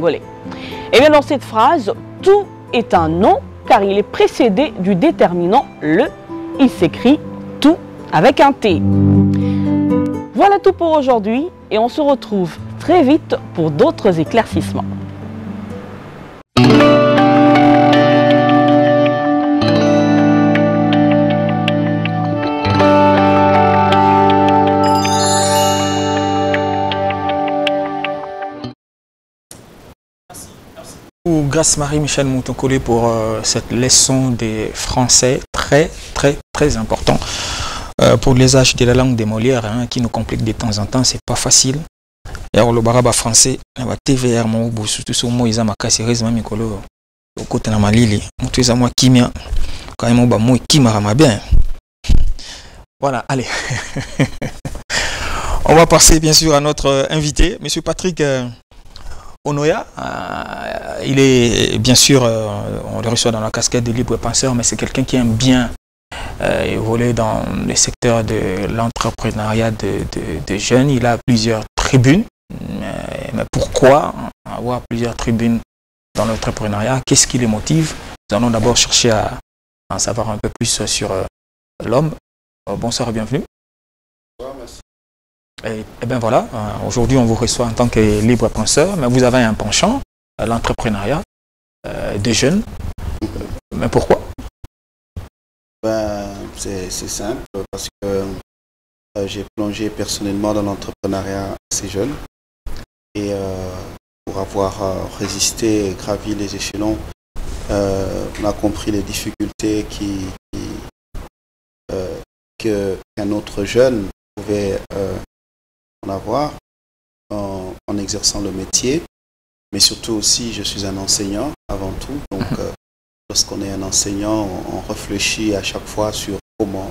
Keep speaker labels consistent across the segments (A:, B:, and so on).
A: congolais. Et bien dans cette phrase, tout est un nom car il est précédé du déterminant le. Il s'écrit tout avec un T. Voilà tout pour aujourd'hui et on se retrouve très vite pour d'autres éclaircissements.
B: Grâce Marie-Michel Moutonkolé pour cette leçon des français très important pour l'usage de la langue des Molières qui nous complique de temps en temps, c'est pas facile. Et alors le baraba français, la TVR mon surtout sur moi ils ont ma casserise même mikolo au côté na malili, mutu za moi kimia quand même ba moi kimara bien. Voilà, allez. On va passer bien sûr à notre invité, monsieur Patrick Onoya. Il est bien sûr, on le reçoit dans la casquette de libre penseur, mais c'est quelqu'un qui aime bien évoluer dans le secteur de l'entrepreneuriat de jeunes. Il a plusieurs tribunes, mais pourquoi avoir plusieurs tribunes dans l'entrepreneuriat? Qu'est-ce qui les motive? Nous allons d'abord chercher à en savoir un peu plus sur l'homme. Bonsoir et bienvenue.
C: Bonsoir, merci.
B: Et bien voilà, aujourd'hui on vous reçoit en tant que libre penseur, mais vous avez un penchant à l'entrepreneuriat des jeunes. Mais pourquoi?
C: C'est simple, parce que j'ai plongé personnellement dans l'entrepreneuriat assez jeune. Et pour avoir résisté et gravi les échelons, on a compris les difficultés qu'un autre jeune pouvait en avoir en exerçant le métier, mais surtout aussi je suis un enseignant avant tout, donc lorsqu'on est un enseignant on réfléchit à chaque fois sur comment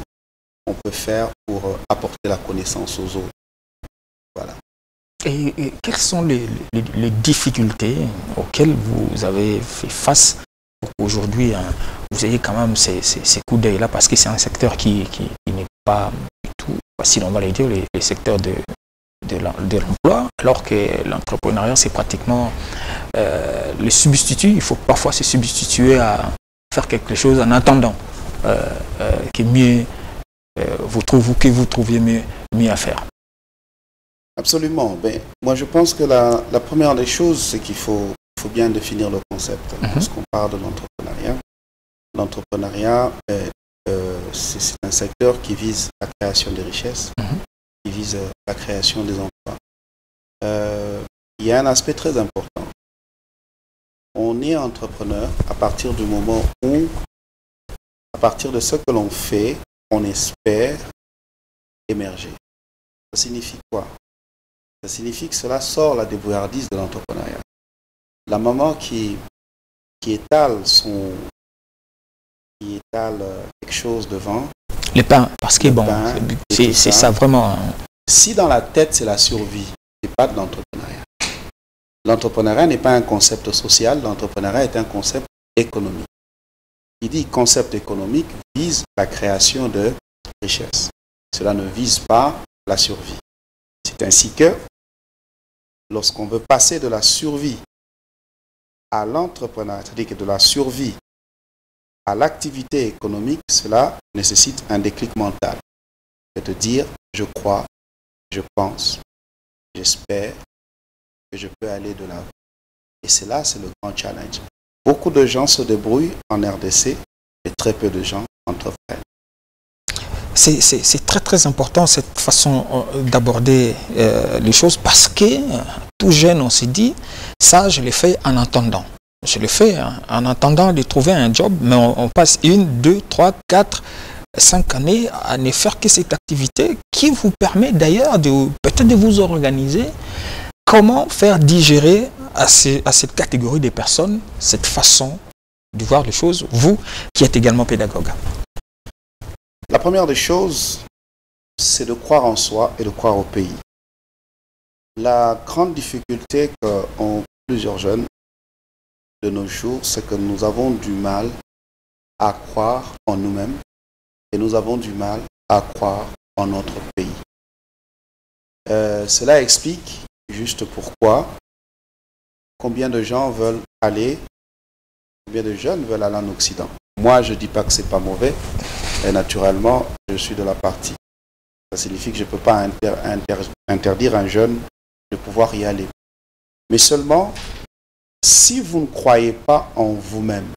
C: on peut faire pour apporter la connaissance aux autres. Voilà.
B: Et quelles sont les difficultés auxquelles vous avez fait face pour qu'aujourd'hui vous ayez quand même ces coups d'œil là, parce que c'est un secteur qui n'est pas du tout facile, on va le dire, les secteurs de l'emploi, alors que l'entrepreneuriat c'est pratiquement le substitut. Il faut parfois se substituer à faire quelque chose en attendant que vous trouviez mieux à faire.
C: Absolument. Ben, moi je pense que la première des choses, c'est qu'il faut bien définir le concept. Lorsqu'on parle de l'entrepreneuriat, c'est un secteur qui vise la création des richesses, qui vise la création des emplois. Il y a un aspect très important. On est entrepreneur à partir du moment où, à partir de ce que l'on fait, on espère émerger. Ça signifie quoi? Ça signifie que cela sort la débrouillardise de l'entrepreneuriat. La maman qui étale quelque chose devant.
B: Les pains, parce que bon, c'est ça vraiment.
C: Si dans la tête c'est la survie, c'est pas de l'entrepreneuriat. L'entrepreneuriat n'est pas un concept social, l'entrepreneuriat est un concept économique. Il dit concept économique vise la création de richesses. Cela ne vise pas la survie. C'est ainsi que lorsqu'on veut passer de la survie à l'entrepreneuriat, c'est-à-dire que de la survie à l'activité économique, cela nécessite un déclic mental. C'est de dire je crois, je pense, j'espère que je peux aller de l'avant. Et c'est là, c'est le grand challenge. Beaucoup de gens se débrouillent en RDC et très peu de gens entreprennent.
B: C'est très important cette façon d'aborder les choses, parce que tout jeune on s'est dit ça je l'ai fait en attendant. Je le fais en attendant de trouver un job, mais on passe 1, 2, 3, 4, 5 années à ne faire que cette activité qui vous permet d'ailleurs peut-être de vous organiser. Comment faire digérer à cette catégorie de personnes cette façon de voir les choses, vous qui êtes également pédagogue?
C: La première des choses, c'est de croire en soi et de croire au pays. La grande difficulté qu'ont plusieurs jeunes de nos jours, c'est que nous avons du mal à croire en nous-mêmes et nous avons du mal à croire en notre pays. Cela explique juste pourquoi combien de gens veulent aller, combien de jeunes veulent aller en Occident. Moi, je ne dis pas que ce n'est pas mauvais, et naturellement, je suis de la partie. Ça signifie que je ne peux pas interdire à un jeune de pouvoir y aller. Mais seulement, si vous ne croyez pas en vous-même,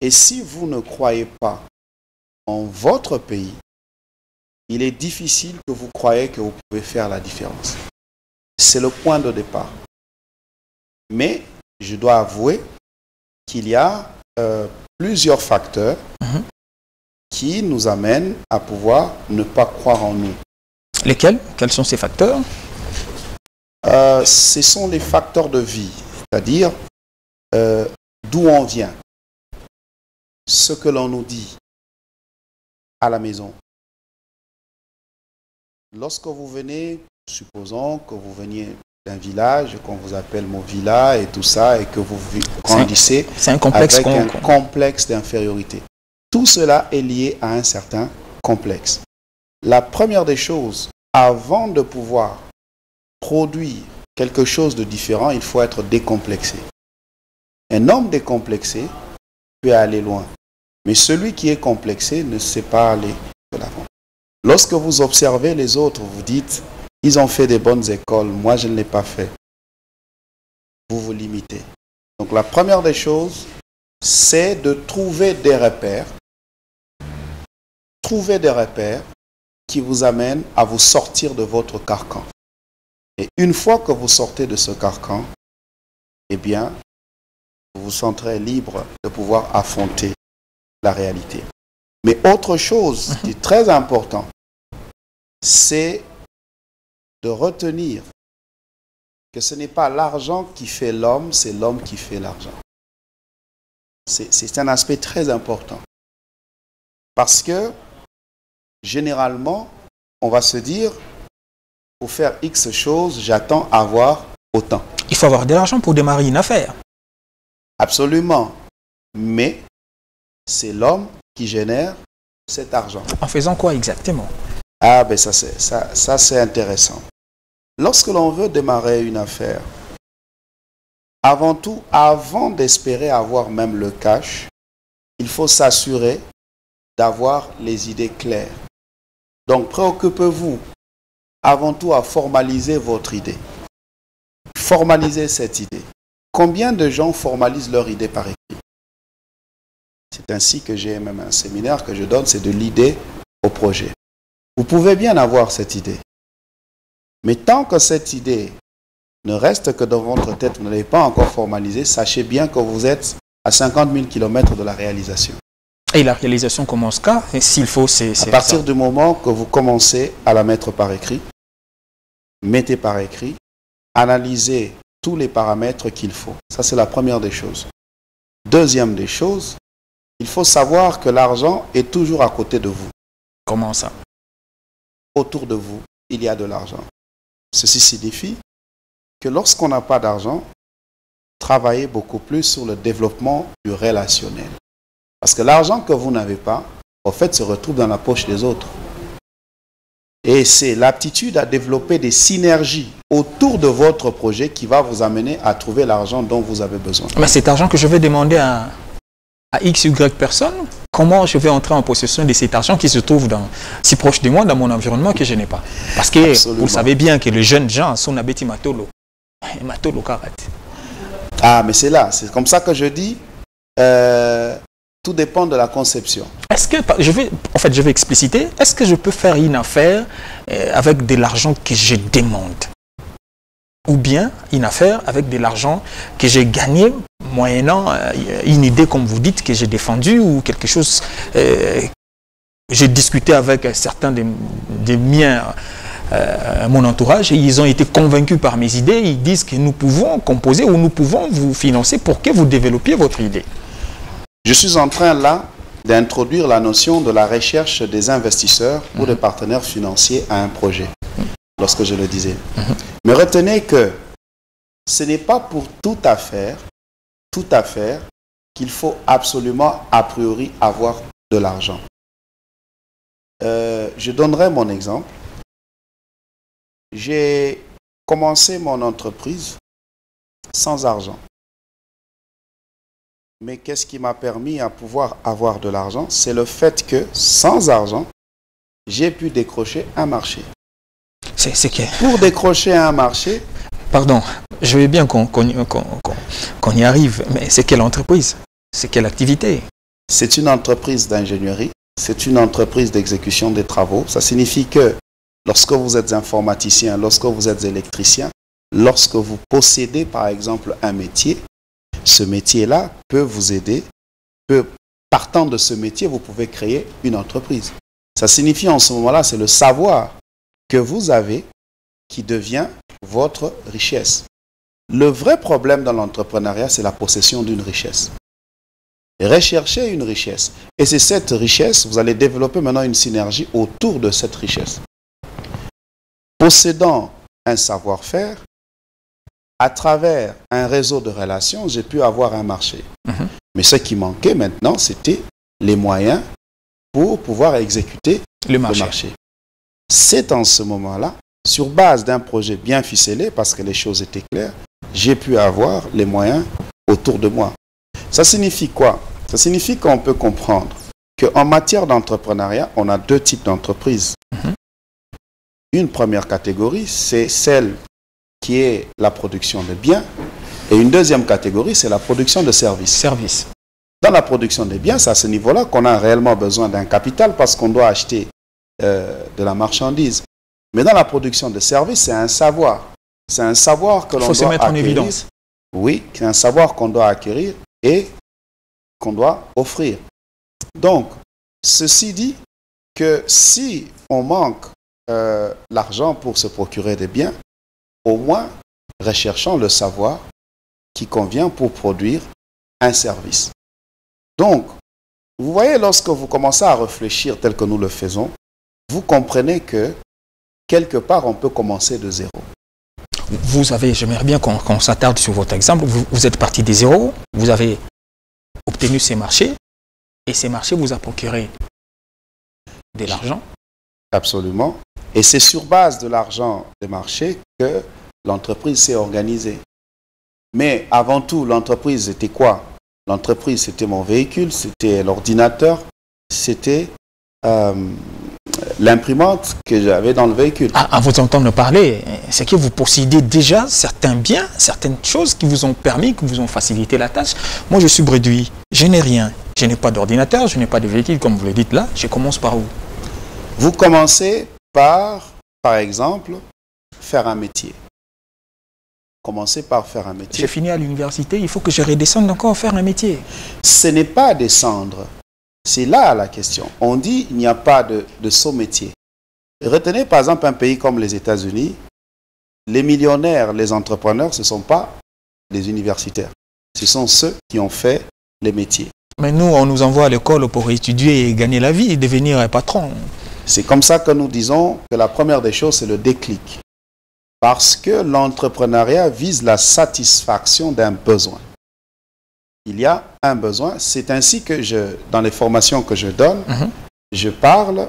C: et si vous ne croyez pas en votre pays, il est difficile que vous croyez que vous pouvez faire la différence. C'est le point de départ. Mais je dois avouer qu'il y a plusieurs facteurs qui nous amènent à pouvoir ne pas croire en nous.
B: Lesquels? Quels sont ces facteurs?
C: Ce sont les facteurs de vie, c'est-à-dire d'où on vient, ce que l'on nous dit à la maison. Lorsque vous venez, supposons que vous veniez d'un village, qu'on vous appelle Movila et tout ça, et que vous grandissez avec un complexe d'infériorité. Tout cela est lié à un certain complexe. La première des choses, avant de pouvoir produire quelque chose de différent, il faut être décomplexé. Un homme décomplexé peut aller loin, mais celui qui est complexé ne sait pas aller de l'avant. Lorsque vous observez les autres, vous dites, ils ont fait des bonnes écoles, moi je ne l'ai pas fait. Vous vous limitez. Donc la première des choses, c'est de trouver des repères. Trouver des repères qui vous amènent à vous sortir de votre carcan. Et une fois que vous sortez de ce carcan, eh bien, vous vous sentirez libre de pouvoir affronter la réalité. Mais autre chose qui est très important, c'est de retenir que ce n'est pas l'argent qui fait l'homme, c'est l'homme qui fait l'argent. C'est un aspect très important. Parce que, généralement, on va se dire, pour faire X choses, j'attends avoir autant.
B: Il faut avoir de l'argent pour démarrer une affaire.
C: Absolument. Mais c'est l'homme qui génère cet argent.
B: En faisant quoi exactement?
C: Ah ben ça c'est intéressant. Lorsque l'on veut démarrer une affaire, avant tout, avant d'espérer avoir même le cash, il faut s'assurer d'avoir les idées claires. Donc préoccupez-vous avant tout à formaliser votre idée. Formalisez cette idée. Combien de gens formalisent leur idée par écrit? C'est ainsi que j'ai même un séminaire que je donne, c'est de l'idée au projet. Vous pouvez bien avoir cette idée. Mais tant que cette idée ne reste que dans votre tête, vous ne l'avez pas encore formalisée, sachez bien que vous êtes à 50 000 km de la réalisation.
B: Et la réalisation commence quand? Et s'il faut, c'est
C: à partir du moment que vous commencez à la mettre par écrit, mettez par écrit, analysez tous les paramètres qu'il faut. Ça, c'est la première des choses. Deuxième des choses, il faut savoir que l'argent est toujours à côté de vous.
B: Comment ça?
C: Autour de vous, il y a de l'argent. Ceci signifie que lorsqu'on n'a pas d'argent, travaillez beaucoup plus sur le développement du relationnel. Parce que l'argent que vous n'avez pas, en fait, se retrouve dans la poche des autres. Et c'est l'aptitude à développer des synergies autour de votre projet qui va vous amener à trouver l'argent dont vous avez besoin.
B: Mais cet argent que je vais demander à X, Y personne, comment je vais entrer en possession de cet argent qui se trouve si proche de moi, dans mon environnement, que je n'ai pas? Parce que vous savez bien que les jeunes gens sont abeti matolo. Matolo karat.
C: Ah, mais c'est là, c'est comme ça que je dis, tout dépend de la conception.
B: Est-ce que, je vais expliciter, est-ce que je peux faire une affaire avec de l'argent que je demande? Ou bien une affaire avec de l'argent que j'ai gagné moyennant une idée, comme vous dites, que j'ai défendue ou quelque chose. J'ai discuté avec certains des miens, mon entourage, et ils ont été convaincus par mes idées. Ils disent que nous pouvons composer ou nous pouvons vous financer pour que vous développiez votre idée.
C: Je suis en train là d'introduire la notion de la recherche des investisseurs ou des partenaires financiers à un projet, lorsque je le disais. Mais retenez que ce n'est pas pour toute affaire qu'il faut absolument a priori avoir de l'argent. Je donnerai mon exemple. J'ai commencé mon entreprise sans argent. Mais qu'est-ce qui m'a permis à pouvoir avoir de l'argent? C'est le fait que, sans argent, j'ai pu décrocher un marché.
B: C'est que...
C: Pour décrocher un marché...
B: Pardon, je veux bien qu'on y arrive, mais c'est quelle entreprise? C'est quelle activité?
C: C'est une entreprise d'ingénierie, c'est une entreprise d'exécution des travaux. Ça signifie que lorsque vous êtes informaticien, lorsque vous êtes électricien, lorsque vous possédez par exemple un métier, ce métier-là peut vous aider. Partant de ce métier, vous pouvez créer une entreprise. Ça signifie en ce moment-là, c'est le savoir que vous avez qui devient votre richesse. Le vrai problème dans l'entrepreneuriat, c'est la possession d'une richesse. Recherchez une richesse. Et c'est cette richesse, vous allez développer maintenant une synergie autour de cette richesse. Possédant un savoir-faire, à travers un réseau de relations, j'ai pu avoir un marché. Mais ce qui manquait maintenant, c'était les moyens pour pouvoir exécuter le marché. C'est en ce moment-là, sur base d'un projet bien ficelé, parce que les choses étaient claires, j'ai pu avoir les moyens autour de moi. Ça signifie quoi? Ça signifie qu'on peut comprendre qu'en matière d'entrepreneuriat, on a deux types d'entreprises. Une première catégorie, c'est celle qui est la production de biens, et une deuxième catégorie, c'est la production de services. Dans la production des biens, c'est à ce niveau-là qu'on a réellement besoin d'un capital parce qu'on doit acheter de la marchandise. Mais dans la production de services, c'est un savoir. C'est un savoir que l'on doit acquérir. Il faut se mettre en évidence. Oui, c'est un savoir qu'on doit acquérir et qu'on doit offrir. Donc, ceci dit que si on manque l'argent pour se procurer des biens, au moins recherchons le savoir qui convient pour produire un service. Donc, vous voyez, lorsque vous commencez à réfléchir tel que nous le faisons, vous comprenez que quelque part, on peut commencer de zéro.
B: Vous avez, j'aimerais bien qu'on s'attarde sur votre exemple. Vous êtes parti de zéro, vous avez obtenu ces marchés, et ces marchés vous a procuré de l'argent.
C: Absolument. Et c'est sur base de l'argent des marchés que l'entreprise s'est organisée. Mais avant tout, l'entreprise était quoi? L'entreprise, c'était mon véhicule, c'était l'ordinateur, c'était l'imprimante que j'avais dans le véhicule.
B: À vous entendre parler, c'est que vous possédez déjà certains biens, certaines choses qui vous ont permis, qui vous ont facilité la tâche. Moi, je suis bredouille, je n'ai rien. Je n'ai pas d'ordinateur, je n'ai pas de véhicule, comme vous le dites là. Je commence par où?
C: Vous commencez par exemple, faire un métier. Commencez par faire un métier.
B: J'ai fini à l'université, il faut que je redescende encore faire un métier.
C: Ce n'est pas descendre. C'est là la question. On dit qu'il n'y a pas de saut métier. Retenez par exemple un pays comme les États-Unis. Les millionnaires, les entrepreneurs, ce ne sont pas les universitaires. Ce sont ceux qui ont fait les métiers.
B: Mais nous, on nous envoie à l'école pour étudier et gagner la vie et devenir un patron.
C: C'est comme ça que nous disons que la première des choses, c'est le déclic. Parce que l'entrepreneuriat vise la satisfaction d'un besoin. Il y a un besoin. C'est ainsi que dans les formations que je donne, je parle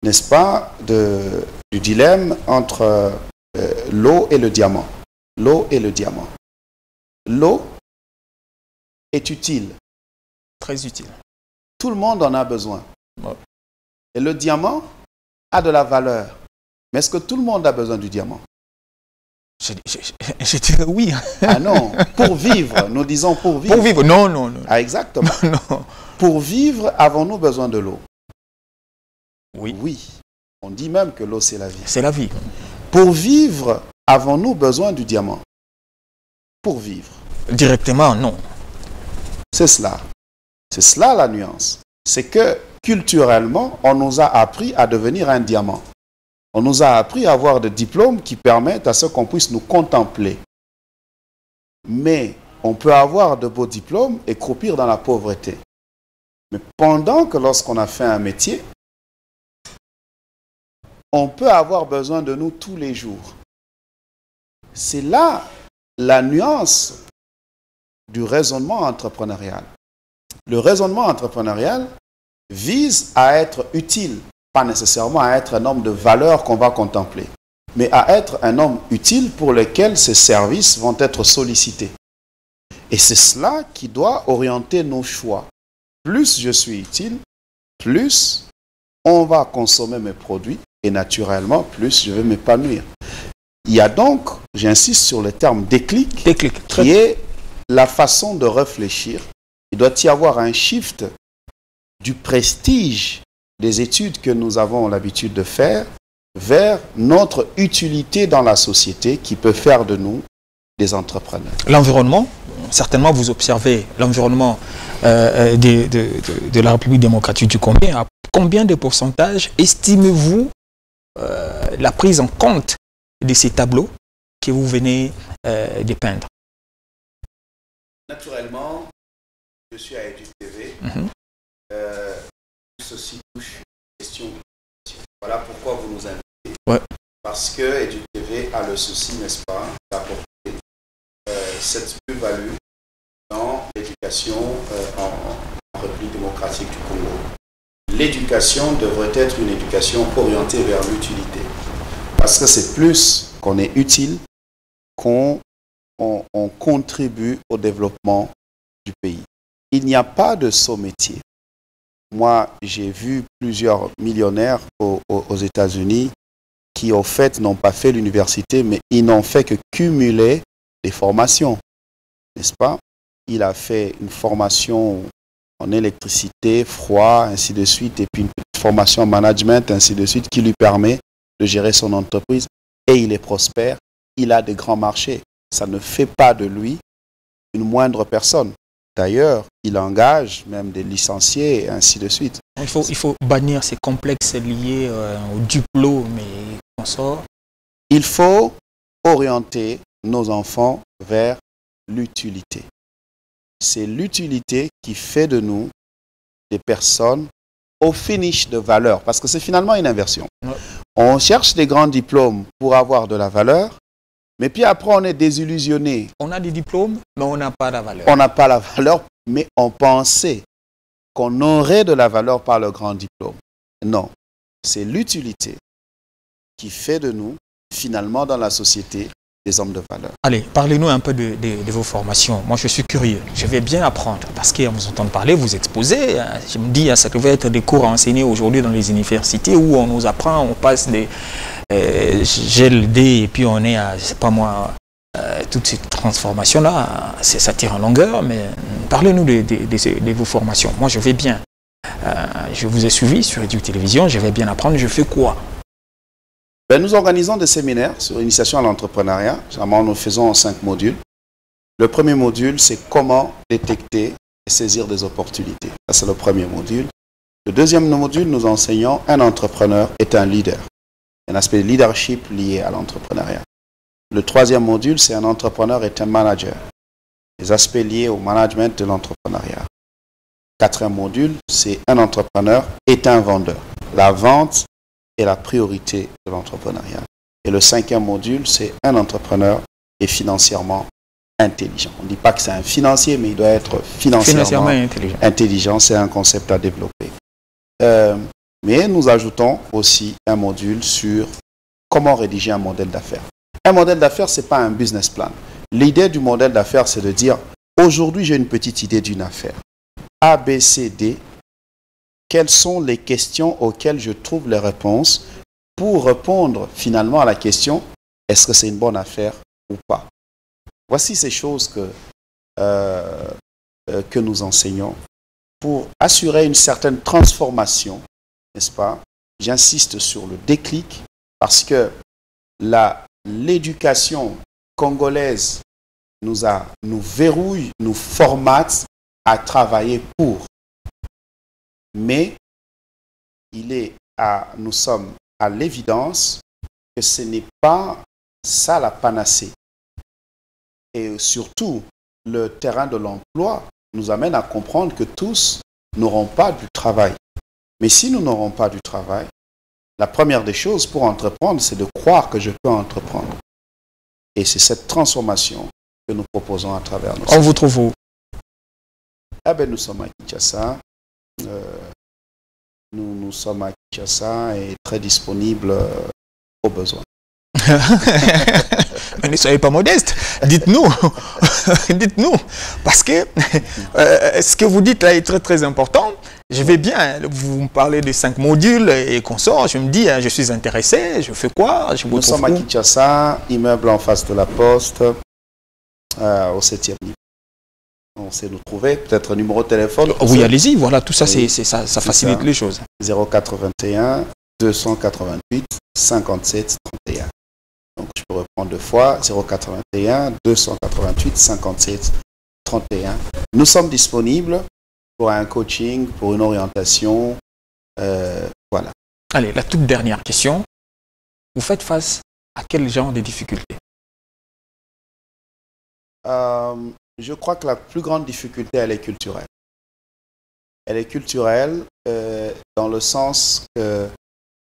C: n'est-ce pas, du dilemme entre l'eau et le diamant. L'eau et le diamant. L'eau est utile.
B: Très utile.
C: Tout le monde en a besoin. Et le diamant a de la valeur. Mais est-ce que tout le monde a besoin du diamant?
B: Je dirais oui.
C: Ah non, pour vivre, nous disons pour vivre.
B: Pour vivre, non.
C: Ah exactement.
B: Non.
C: Pour vivre, avons-nous besoin de l'eau?
B: Oui.
C: Oui. On dit même que l'eau, c'est la vie.
B: C'est la vie.
C: Pour vivre, avons-nous besoin du diamant? Pour vivre.
B: Directement, non.
C: C'est cela. C'est cela la nuance. C'est que culturellement, on nous a appris à devenir un diamant. On nous a appris à avoir des diplômes qui permettent à ce qu'on puisse nous contempler. Mais on peut avoir de beaux diplômes et croupir dans la pauvreté. Mais pendant que lorsqu'on a fait un métier, on peut avoir besoin de nous tous les jours. C'est là la nuance du raisonnement entrepreneurial. Le raisonnement entrepreneurial vise à être utile, pas nécessairement à être un homme de valeur qu'on va contempler. mais à être un homme utile pour lequel ses services vont être sollicités. Et c'est cela qui doit orienter nos choix. Plus je suis utile, plus on va consommer mes produits et naturellement, plus je vais m'épanouir. Il y a donc, j'insiste sur le terme déclic, qui est la façon de réfléchir. Il doit y avoir un shift du prestige des études que nous avons l'habitude de faire vers notre utilité dans la société qui peut faire de nous des entrepreneurs.
B: L'environnement, certainement vous observez l'environnement de la République démocratique du Congo. À combien de pourcentage estimez-vous la prise en compte de ces tableaux que vous venez de peindre?
C: Naturellement, je suis à EduTV. Ceci touche une question. Voilà pourquoi vous nous invitez.
B: Ouais.
C: Parce que EduTV a le souci, n'est-ce pas, d'apporter cette plus-value dans l'éducation en République démocratique du Congo. L'éducation devrait être une éducation orientée vers l'utilité. Parce que c'est plus qu'on est utile qu'on contribue au développement du pays. Il n'y a pas de saut métier. Moi, j'ai vu plusieurs millionnaires aux États-Unis qui, au fait, n'ont pas fait l'université, mais ils n'ont fait que cumuler des formations, n'est-ce pas? Il a fait une formation en électricité, froid, ainsi de suite, et puis une petite formation en management, ainsi de suite, qui lui permet de gérer son entreprise, et il est prospère, il a de grands marchés. Ça ne fait pas de lui une moindre personne. D'ailleurs, il engage même des licenciés, et ainsi de suite.
B: Il faut bannir ces complexes liés au diplôme et consorts.
C: Il faut orienter nos enfants vers l'utilité. C'est l'utilité qui fait de nous des personnes au finish de valeur, parce que c'est finalement une inversion. Ouais. On cherche des grands diplômes pour avoir de la valeur, mais puis après on est désillusionné.
B: On a des diplômes, mais on n'a pas la valeur.
C: On n'a pas la valeur, mais on pensait qu'on aurait de la valeur par le grand diplôme. Non, c'est l'utilité qui fait de nous, finalement dans la société, des hommes de valeur.
B: Allez, parlez-nous un peu de vos formations. Moi, je suis curieux. Je vais bien apprendre parce qu'on vous entend parler, vous exposez. Je me dis, ça devait être des cours à enseigner aujourd'hui dans les universités où on nous apprend, on passe des GLD et puis on est à, je sais pas moi, toutes ces transformations-là, ça tire en longueur, mais parlez-nous de vos formations. Moi, je vais bien. Je vous ai suivi sur EduTélévision, je vais bien apprendre. Je fais quoi?
C: Nous organisons des séminaires sur l'initiation à l'entrepreneuriat. Généralement, nous faisons en 5 modules. Le premier module, c'est comment détecter et saisir des opportunités. Ça, c'est le premier module. Le deuxième module, nous enseignons un entrepreneur est un leader. Un aspect de leadership lié à l'entrepreneuriat. Le troisième module, c'est un entrepreneur est un manager. Les aspects liés au management de l'entrepreneuriat. Quatrième module, c'est un entrepreneur est un vendeur. La vente est la priorité de l'entrepreneuriat. Et le cinquième module, c'est un entrepreneur est financièrement intelligent. On ne dit pas que c'est un financier, mais il doit être financièrement intelligent. C'est un concept à développer. Mais nous ajoutons aussi un module sur comment rédiger un modèle d'affaires. Un modèle d'affaires, ce n'est pas un business plan. L'idée du modèle d'affaires, c'est de dire, aujourd'hui, j'ai une petite idée d'une affaire. A, B, C, D. Quelles sont les questions auxquelles je trouve les réponses pour répondre finalement à la question, est-ce que c'est une bonne affaire ou pas? Voici ces choses que nous enseignons pour assurer une certaine transformation, n'est-ce pas? J'insiste sur le déclic parce que l'éducation congolaise nous verrouille, nous formate à travailler pour. Mais nous sommes à l'évidence que ce n'est pas ça la panacée. Et surtout, le terrain de l'emploi nous amène à comprendre que tous n'auront pas du travail. Mais si nous n'aurons pas du travail, la première des choses pour entreprendre, c'est de croire que je peux entreprendre. Et c'est cette transformation que nous proposons à travers nos...
B: On vous trouve où?
C: Nous sommes à Kinshasa. Nous sommes à Kinshasa et très disponibles aux besoins.
B: Mais ne soyez pas modeste, dites-nous, dites-nous, parce que ce que vous dites là est très très important. Je vais bien, vous me parlez de 5 modules et consorts, je me dis, je suis intéressé, je fais quoi?
C: Nous sommes à Kinshasa, immeuble en face de la poste, au 7e niveau. On sait nous trouver, peut-être un numéro de téléphone.
B: Oui, allez-y, voilà, tout ça,
C: oui,
B: ça facilite les choses.
C: 0421 288 57 31. Donc je peux reprendre 2 fois, 081 288 57 31. Nous sommes disponibles pour un coaching, pour une orientation. Voilà.
B: Allez, la toute dernière question. Vous faites face à quel genre de difficultés?
C: Je crois que la plus grande difficulté, elle est culturelle. Elle est culturelle dans le sens que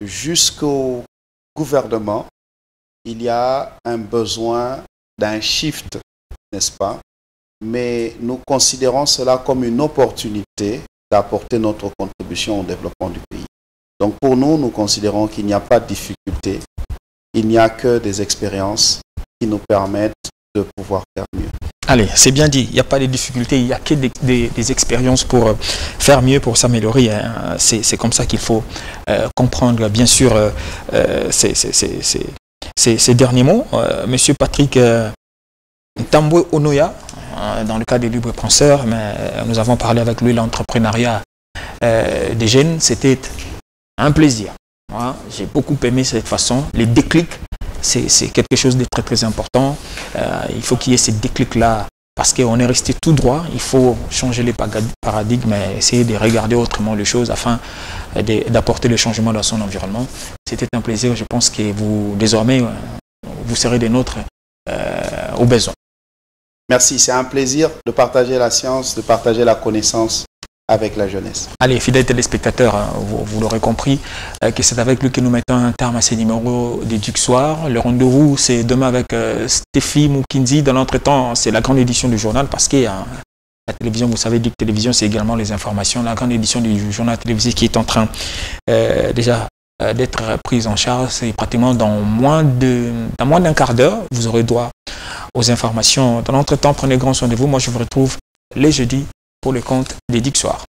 C: jusqu'au gouvernement, il y a un besoin d'un shift, n'est-ce pas? Mais nous considérons cela comme une opportunité d'apporter notre contribution au développement du pays. Donc pour nous, nous considérons qu'il n'y a pas de difficulté, il n'y a que des expériences qui nous permettent de pouvoir faire mieux.
B: Allez, c'est bien dit, il n'y a pas de difficultés, il n'y a que des expériences pour faire mieux, pour s'améliorer. Hein. C'est comme ça qu'il faut comprendre, bien sûr, ces derniers mots. Monsieur Patrick Tambwe Onoya, dans le cas des libres penseurs, mais nous avons parlé avec lui l'entrepreneuriat des jeunes, c'était un plaisir. J'ai beaucoup aimé cette façon, les déclics. C'est quelque chose de très très important. Il faut qu'il y ait ces déclics-là parce qu'on est resté tout droit. Il faut changer les paradigmes et essayer de regarder autrement les choses afin d'apporter le changement dans son environnement. C'était un plaisir. Je pense que vous, désormais, vous serez des nôtres au besoin.
C: Merci. C'est un plaisir de partager la science, de partager la connaissance avec la jeunesse.
B: Allez, fidèles téléspectateurs, vous l'aurez compris, que c'est avec lui que nous mettons un terme à ces numéros du Duc Soir. Le rendez-vous, c'est demain avec Stéphie Mukinzi. Dans l'entretemps, c'est la grande édition du journal parce que la télévision, vous savez, Duc Télévision, c'est également les informations. La grande édition du journal télévisé qui est en train déjà d'être prise en charge. C'est pratiquement dans moins d'un quart d'heure, vous aurez droit aux informations. Dans l'entretemps, prenez grand soin de vous. Moi, je vous retrouve les jeudis pour le compte des Duc Soir.